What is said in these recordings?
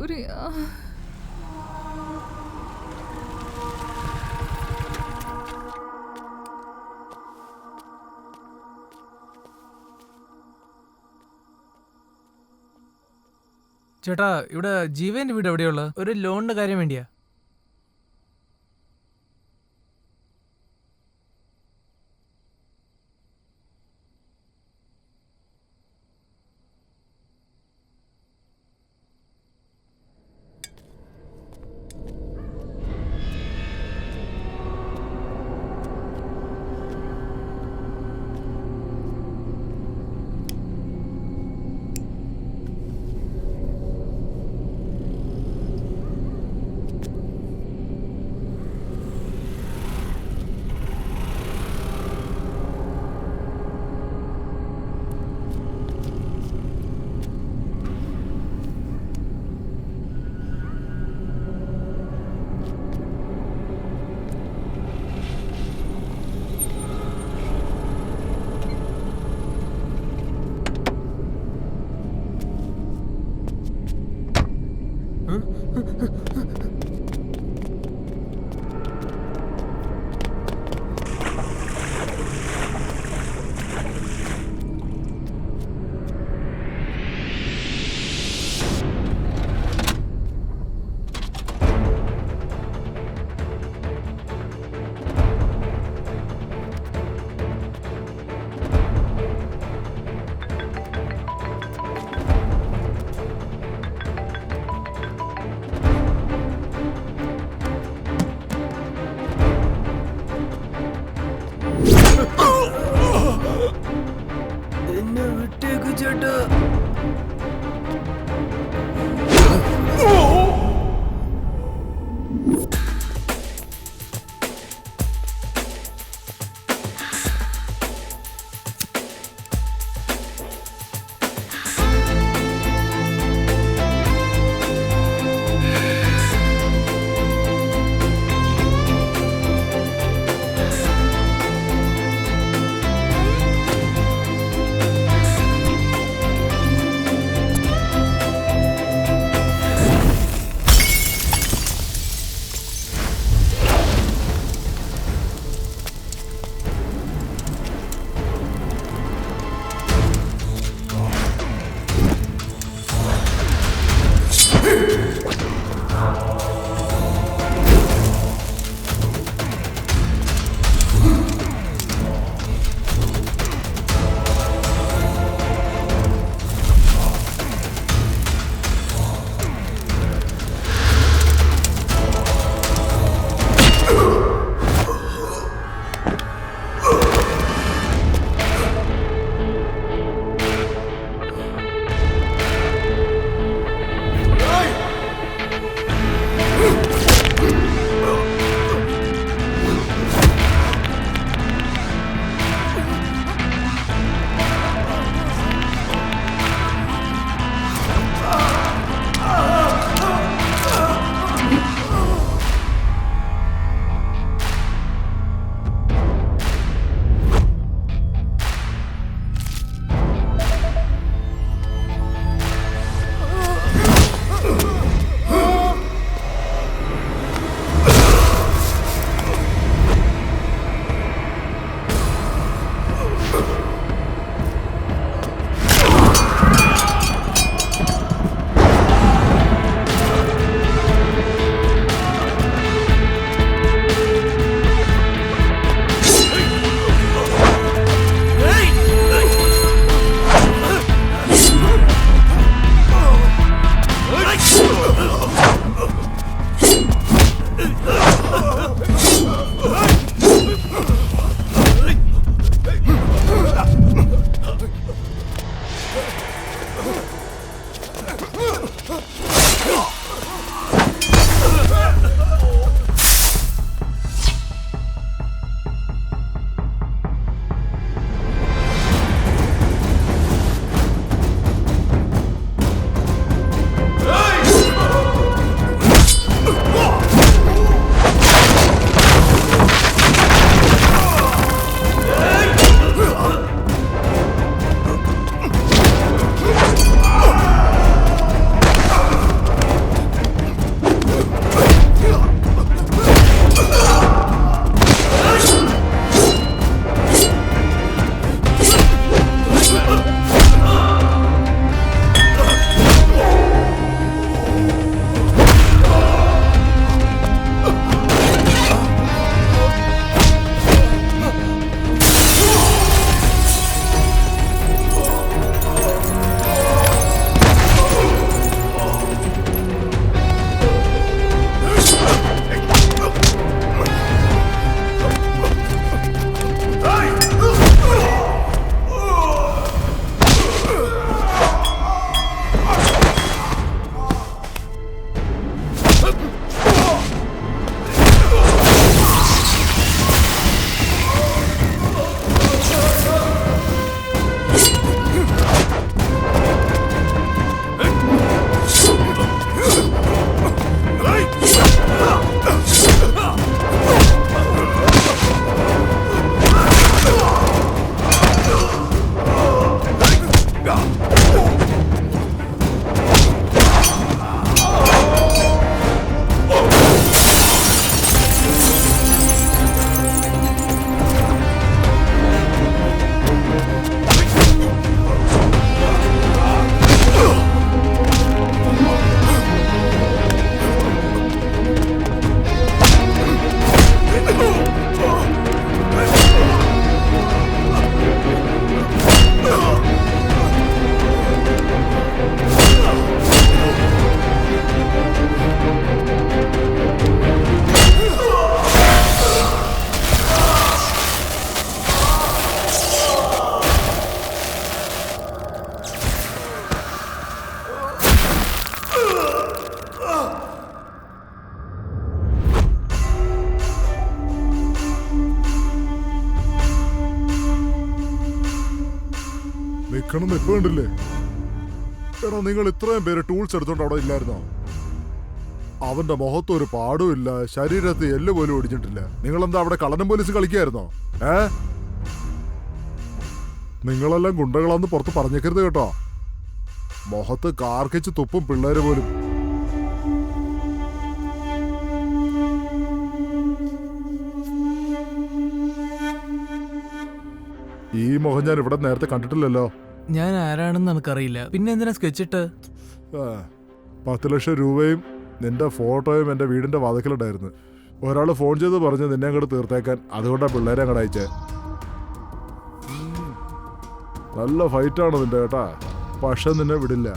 സൂര്യ. ചേട്ടാ, ഇവിടെ ജീവന്റെ വീട് എവിടെയുള്ള? ഒരു ലോണിന്റെ കാര്യം വേണ്ടിയാ. എന്നെ വിട്ടേക്ക് ചേട്ടാ. നിക്കണമെന്ന് ഇപ്പൊ കണ്ടില്ലേ? എടാ, നിങ്ങൾ ഇത്രയും പേര് ടൂൾസ് എടുത്തോണ്ട് അവിടെ ഇല്ലായിരുന്നോ? അവന്റെ മുഖത്ത് ഒരു പാടും ഇല്ല, ശരീരത്ത് എല്ല് പോലും ഒടിഞ്ഞിട്ടില്ല. നിങ്ങളെന്താ അവിടെ കള്ളനും പോലീസ് കളിക്കായിരുന്നോ? നിങ്ങളെല്ലാം ഗുണ്ടകളാന്ന് പുറത്ത് പറഞ്ഞേക്കരുത് കേട്ടോ. മുഖത്ത് കാർക്കിച്ച് തുപ്പും പിള്ളേര് പോലും. ഈ മുഖം ഞാൻ ഇവിടെ നേരത്തെ കണ്ടിട്ടില്ലല്ലോ. ഞാൻ ആരാണെന്ന് എനിക്കറിയില്ല. പിന്നെ എന്തിനാ സ്കെച്ചിട്ട്? 10 ലക്ഷം രൂപയും നിന്റെ ഫോട്ടോയും എന്റെ വീടിന്റെ വാതിക്കലുണ്ടായിരുന്നു. ഒരാൾ ഫോൺ ചെയ്ത് പറഞ്ഞ് നിന്നെ അങ്ങോട്ട് തീർത്തേക്കാൻ. അതുകൊണ്ടാ പിള്ളേരെ അങ്ങോട്ട് അയച്ചേ. നല്ല ഫൈറ്റാണ് നിന്റെ കേട്ടാ. പക്ഷെ നിന്നെ വിടില്ല.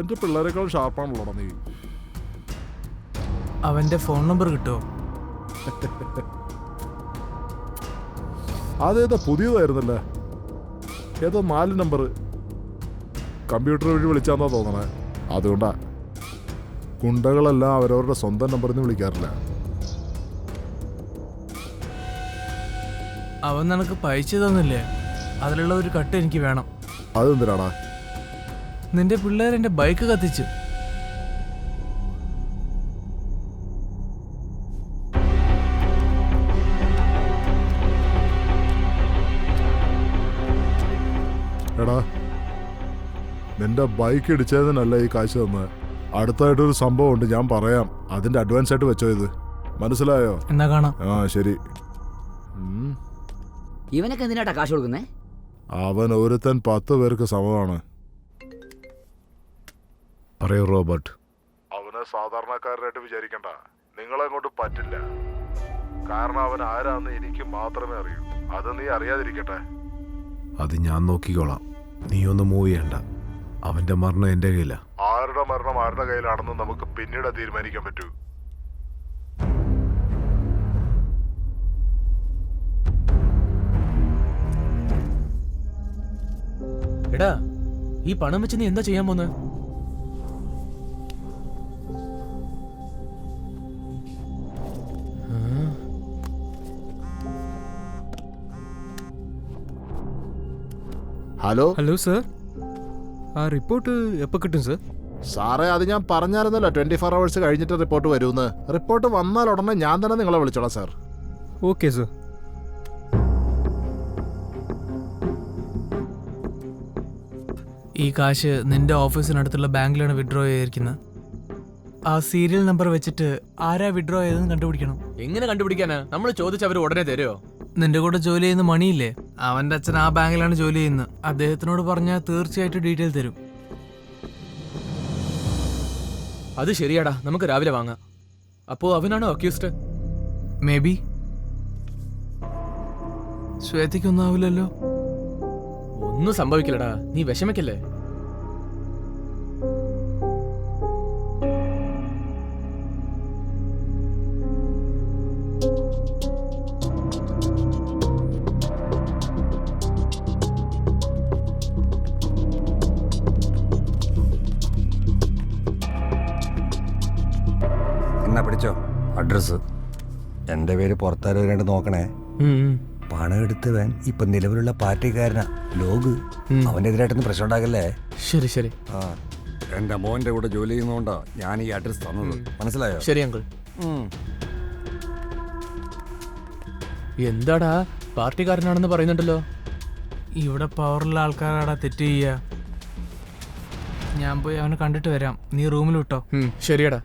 എന്റെ പിള്ളേരെക്കാൾ ഷാർപ്പാണല്ലോടാ നീ. അവന്റെ ഫോൺ നമ്പർ കിട്ടുമോ? അതേതാ പുതിയതായിരുന്നല്ലേ? ഏതോ 4 നമ്പർ കമ്പ്യൂട്ടർ വഴി വിളിച്ചാന്നാ തോന്നണേ. അതുകൊണ്ടാ ഗുണ്ടകളെല്ലാം അവരവരുടെ സ്വന്തം നമ്പറിൽ നിന്ന് വിളിക്കാറില്ല. അവൻ നിനക്ക് പൈസ തന്നില്ലേ? അതിലുള്ള ഒരു കട്ട് എനിക്ക് വേണം. അതെന്തിനാടാ? നിന്റെ പിള്ളേർ എന്റെ ബൈക്ക് കത്തിച്ചു. എടാ, നിന്റെ ബൈക്ക് ഇടിച്ചതിനല്ല ഈ കാശ് തന്നത്. അടുത്തായിട്ടൊരു സംഭവം ഉണ്ട്, ഞാൻ പറയാം. അതിന്റെ അഡ്വാൻസ് ആയിട്ട് വെച്ചോ. ഇത് മനസ്സിലായോ? എന്നാ കാണാം. ആ ശരി. ഇവനൊക്കെ എന്തിനാട്ടാ കാശ് കൊടുക്കുന്നേ? അവൻ ഒരുത്തൻ 10 പേർക്ക് സമമാണ്. പറയൂ റോബർട്ട്. അവനെ സാധാരണക്കാരനായിട്ട് വിചാരിക്കണ്ട. നിങ്ങളെ കൊണ്ട് പറ്റില്ല. കാരണം അവൻ ആരാന്ന് എനിക്ക് മാത്രമേ അറിയൂ. അത് നീ അറിയാതിരിക്കട്ടെ. അത് ഞാൻ നോക്കിക്കോളാം. നീ ഒന്ന് മൂവ് ചെയ്യണ്ട. അവന്റെ മരണം എന്റെ കയ്യിലാ. ആരുടെ മരണം ആരുടെ കയ്യിലാണെന്ന് നമുക്ക് പിന്നീട് തീരുമാനിക്കാൻ പറ്റൂ. എടാ, ഈ പണം വെച്ച് നീ എന്താ ചെയ്യാൻ പോന്ന്? ഹലോ ഹലോ സർ, ആ റിപ്പോർട്ട് എപ്പോൾ കിട്ടും സർ? സാറേ, അത് ഞാൻ പറഞ്ഞായിരുന്നല്ലോ 24 hours കഴിഞ്ഞിട്ട് റിപ്പോർട്ട് വരുമെന്ന്. റിപ്പോർട്ട് വന്നാൽ ഉടനെ ഞാൻ തന്നെ നിങ്ങളെ വിളിച്ചോളാം സാർ. Okay sir. ഈ കാശ് നിന്റെ ഓഫീസിനടുത്തുള്ള ബാങ്കിലാണ് വിഡ്രോ ചെയ്തിരിക്കുന്നത്. ആ സീരിയൽ നമ്പർ വെച്ചിട്ട് ആരാ വിഡ്രോ ചെയ്തെന്ന് കണ്ടുപിടിക്കണം. എങ്ങനെ കണ്ടുപിടിക്കാനാ? നമ്മൾ ചോദിച്ചവർ ഉടനെ തരുമോ? നിന്റെ കൂടെ ജോലി ചെയ്യുന്ന മണിയില്ലേ, അവന്റെ അച്ഛൻ ആ ബാങ്കിലാണ് ജോലി ചെയ്യുന്നത്. അദ്ദേഹത്തിനോട് പറഞ്ഞാൽ തീർച്ചയായിട്ടും ഡീറ്റെയിൽ തരും. അത് ശരിയാടാ, നമുക്ക് രാവിലെ വാങ്ങാം. അപ്പോ അവനാണോ അക്യൂസ്ഡ്? Maybe. ശ്വേതയ്ക്കൊന്നും ആവില്ലല്ലോ. ഒന്നും സംഭവിക്കില്ലടാ, നീ വിഷമിക്കല്ലേ. എന്നാ പിടിച്ചോ അഡ്രസ്. എൻ്റെ പേര് പുറത്താരോ രണ്ട് നോക്കണേ. പണം എടുത്തവൻ ഇപ്പൊ നിലവിലുള്ള പാർട്ടിക്കാരനാ ലോഗ്. അവൻ്റെ എതിരായിട്ടൊന്നും പ്രശ്നം ഉണ്ടാകല്ലേ. ശരി ശരി. ആ, എൻ്റെ മോൻ്റെ കൂടെ ജോലി ചെയ്യുന്നതുകൊണ്ടാ ഞാൻ ഈ അഡ്രസ് തന്നത്. മനസ്സിലായോ? ശരി അങ്കിൾ. എന്താടാ, പാർട്ടിക്കാരനാണെന്ന് പറയുന്നുണ്ടല്ലോ. ഇവിടെ പവറുള്ള ആൾക്കാരാടാ തെറ്റ് ചെയ്യുക. ഞാൻ പോയി അവനെ കണ്ടിട്ട് വരാം. നീ റൂമിൽ വിട്ടോ. ശരിയടാ.